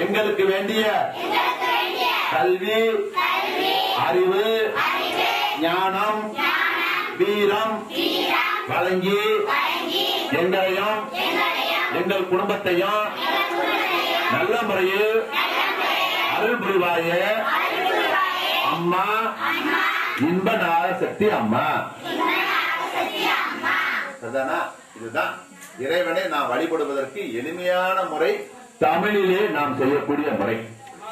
எங்களுக்கு வேண்டிய கல்வி, அறிவு, ஞானம், வீரம் வழங்கி எங்களையும் எங்கள் குடும்பத்தையும் நல்ல முறையில் அருள் புரிவாய அம்மா, இன்ப நாகசக்தி அம்மா. இதுதான் இறைவனை நாம் வழிபடுவதற்கு எளிமையான முறை. தமிழிலே நாம் செய்யக்கூடிய முறை.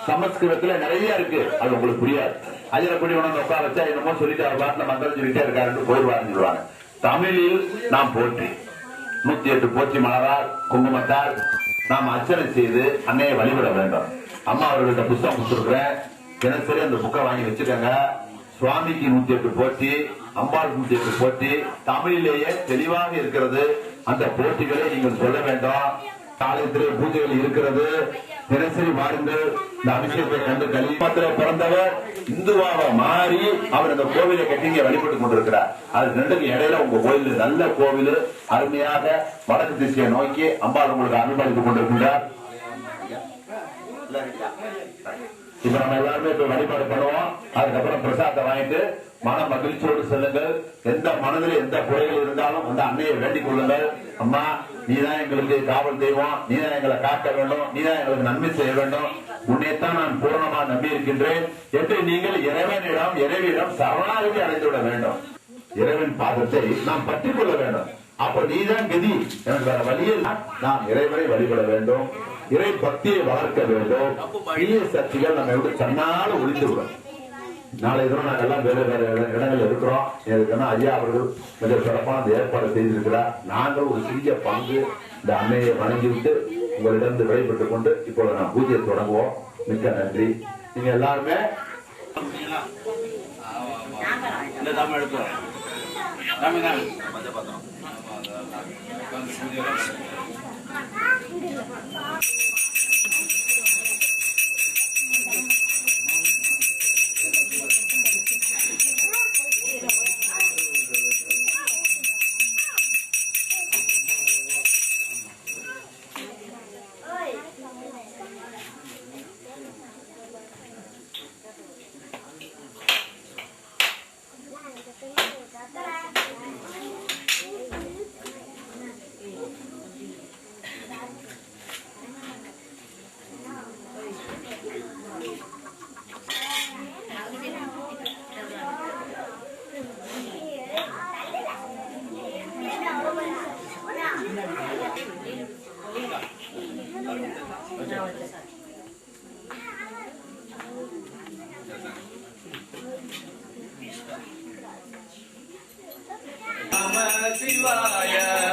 சமஸ்கிருதத்துல நிறைய இருக்கு, அது உங்களுக்கு புரியாது. அஜரப்படி உணவு உட்கார வச்சா என்னமோ சொல்லிட்டு அவர் பாட்டில் மந்திரம் சொல்லிட்டே இருக்காருன்னு போயிடுவாருன்னு சொல்லுவாங்க. தமிழில் நாம் போற்றி 108 போற்றி மலரால் குங்குமத்தால் நாம் அர்ச்சனை செய்து அன்னையை வழிபட வேண்டும். அம்மா அவர்கள்ட்ட புத்தகம் கொடுத்துருக்கிறேன், தினசரி அந்த புக்கை வாங்கி வச்சுக்கோங்க. சுவாமிக்கு 108 போற்றி, அம்பாள் 108 போற்றி தமிழிலேயே தெளிவாக இருக்கிறது. அந்த போட்டிகளை நீங்கள் சொல்ல வேண்டும். காலத்திலே பூஜைகள் இருக்கிறது. தினசரி வாருங்கள். இந்த அபிஷேகத்தை கண்டு கலிமத்திலே பிறந்தவர் இந்துவாக மாறி அவர் அந்த கோவிலை கட்டி வழிபட்டுக் கொண்டிருக்கிறார். அது ரெண்டுக்கு இடையில உங்க கோவில் நல்ல கோவில், அருமையாக வடக்கு திசையை நோக்கி அம்பாள் உங்களுக்கு அனுமதித்துக் கொண்டிருக்கிறார். இப்ப நம்ம எல்லாருமே இப்ப வழிபாடு பண்ணுவோம். அதுக்கப்புறம் பிரசாதத்தை வாங்கிட்டு மன மகிழ்ச்சியோடு செல்லுங்கள். எந்த மனதில் எந்த குறைகள் இருந்தாலும் அந்த அன்னையை வேண்டிக் கொள்ளுங்கள். அம்மா, நீதான் எங்களுக்கு காவல் தெய்வம், நீதான் எங்களை காக்க வேண்டும், நீதான் எங்களுக்கு நன்மை செய்ய வேண்டும், உன்னைத்தான் நான் பூரணமா நம்பி இருக்கின்றேன் என்று நீங்கள் இறைவனிடம் சரணாகதி அடைந்து விட வேண்டும். இறைவன் பாதத்தை நாம் பற்றிக் கொள்ள வேண்டும். அப்ப நீதான் கதி, எனக்கு வேற வழியில் நாம் இறைவனை வழிபட வேண்டும். இறை பக்தியை வளர்க்க வேண்டும். தீய சக்திகள் நம்ம எப்படி தன்னால ஒழித்து விடும். நாளை தினம் நாங்கள் எல்லாம் வேறு வேறு இடங்கள் இருக்கிறோம். எதுக்குன்னா ஐயா அவர்கள் மிக சிறப்பான அந்த ஏற்பாடு செய்திருக்கிறார். நாங்கள் ஒரு சிறிய பங்கு இந்த அன்னையை வணங்கிவிட்டு உங்களிடம் விடைபெற்றுக் கொண்டு இப்பொழுது நான் பூஜையை தொடங்குவோம். மிக்க நன்றி. நீங்க எல்லாருமே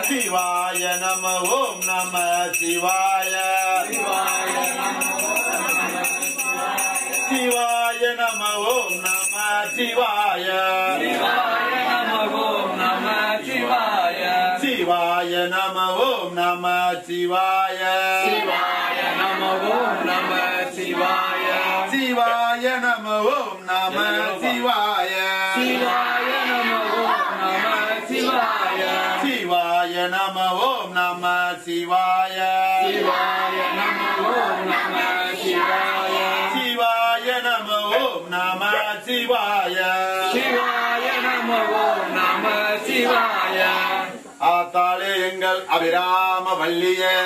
சிவாய நம ஓம் நம சிவாய சிவாய நம ஓம் நம சிவாய சிவாய நம ஓம் நம சிவாய சிவாய நம ஓம் நம சிவாய சிவாய நம ஓம் நம சிவாய சிவாய நம ஓம் நம சிவாய சிவாய நம ஓம் நம சிவாய சிவாய நம ஓம் நம சிவாய சிவாய நம ஓம் நம சிவாய சிவாய நம ஓம் நம சிவாய. ஆத்தாளே எங்கள் அபிராம வள்ளியே,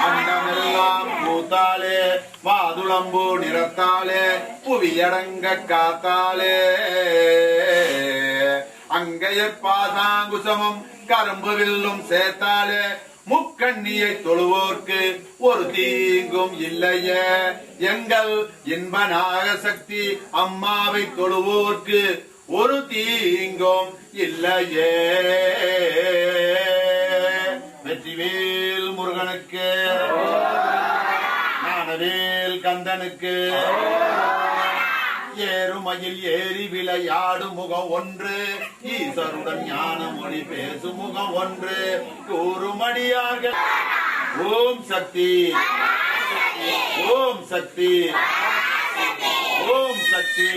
அண்டமெல்லாம் பூத்தாளே, வாதுளம்பூ நிறத்தாளே, புவியடங்க காத்தாளே, அங்கைய பாசாங்குசமும் கரும்பு வில்லும் சேர்த்தாலே, முக்கண்ணியை தொழுவோர்க்கு ஒரு தீங்கும் இல்லையே, எங்கள் இன்ப நாகசக்தி அம்மாவை தொழுவோர்க்கு ஒரு தீங்கும் இல்லையே. வெற்றிவேல் முருகனுக்கு, ஞானவேல் கந்தனுக்கு, ஏறுமயில் ஏறி விளையாடும் முகம் ஒன்று, ஈஸ்வருடன் ஞான மொழி பேசும் முகம் ஒன்று, கூறுமடியார்கள் ஓம் சக்தி ஓம் சக்தி ஓம் சக்தி.